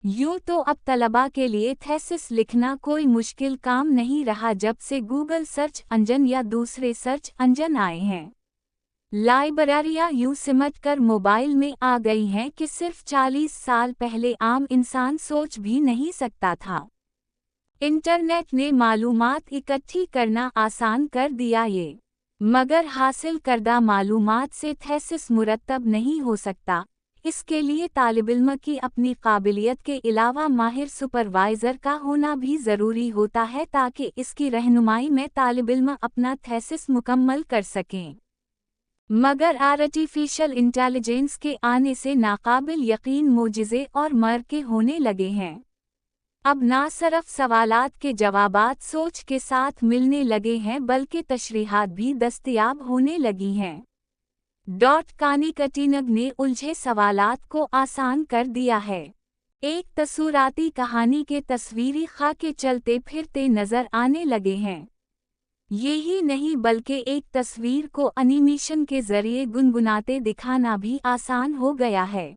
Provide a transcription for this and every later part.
यूं तो अब तलबा के लिए थीसिस लिखना कोई मुश्किल काम नहीं रहा जब से गूगल सर्च इंजन या दूसरे सर्च इंजन आए हैं। लाइब्रेरियां यूं सिमट कर मोबाइल में आ गई हैं कि सिर्फ 40 साल पहले आम इंसान सोच भी नहीं सकता था। इंटरनेट ने मालूमात इकट्ठी करना आसान कर दिया ये, मगर हासिल करदा मालूमात से थीसिस मुरत्तब नहीं हो सकता। इसके लिए तालिबिल्म की अपनी काबिलियत के अलावा माहिर सुपरवाइज़र का होना भी ज़रूरी होता है ताकि इसकी रहनुमाई में तालिबिल्म अपना थीसिस मुकम्मल कर सकें। मगर आर्टिफिशियल इंटेलिजेंस के आने से नाकाबिल यकीन मोजिज़े और मरके होने लगे हैं। अब ना सिर्फ सवालात के जवाबात सोच के साथ मिलने लगे हैं बल्कि तशरीहात भी दस्तयाब होने लगी हैं। कानिकटिनग ने उलझे सवालात को आसान कर दिया है। एक तसूराती कहानी के तस्वीरी खाके चलते फिरते नजर आने लगे हैं। यही नहीं बल्कि एक तस्वीर को एनिमेशन के जरिए गुनगुनाते दिखाना भी आसान हो गया है।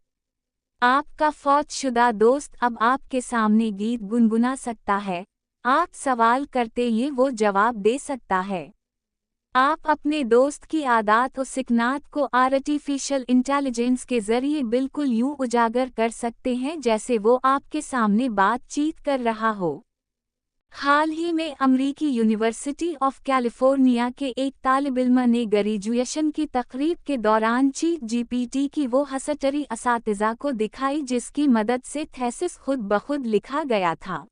आपका फौतशुदा दोस्त अब आपके सामने गीत गुनगुना सकता है। आप सवाल करते ये वो जवाब दे सकता है। आप अपने दोस्त की आदत और सिकनात को आर्टिफिशियल इंटेलिजेंस के जरिए बिल्कुल यूं उजागर कर सकते हैं जैसे वो आपके सामने बातचीत कर रहा हो। हाल ही में अमरीकी यूनिवर्सिटी ऑफ कैलिफोर्निया के एक तालिबिल्म ने ग्रेजुएशन की तकरीब के दौरान ChatGPT की वो हसटरी असातिज़ा को दिखाई जिसकी मदद से थीसिस खुद बखुद लिखा गया था।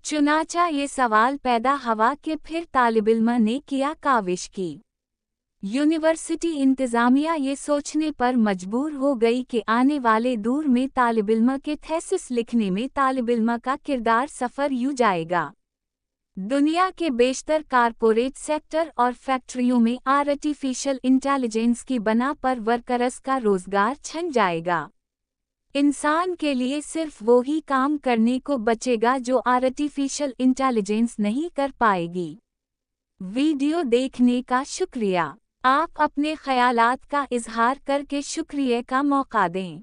चुनाचा ये सवाल पैदा हुआ कि फिर तालिबिल्म ने किया काविश की। यूनिवर्सिटी इंतज़ामिया ये सोचने पर मजबूर हो गई कि आने वाले दौर में तालिबिल्म के थीसिस लिखने में तालिबिल्म का किरदार सफ़र यूं जाएगा। दुनिया के बेशतर कारपोरेट सेक्टर और फैक्ट्रियों में आर्टिफिशियल इंटेलिजेंस की बना पर वर्कर्स का रोजगार छिन जाएगा। इंसान के लिए सिर्फ वो ही काम करने को बचेगा जो आर्टिफिशियल इंटेलिजेंस नहीं कर पाएगी। वीडियो देखने का शुक्रिया। आप अपने ख्यालात का इजहार करके शुक्रिया का मौका दें।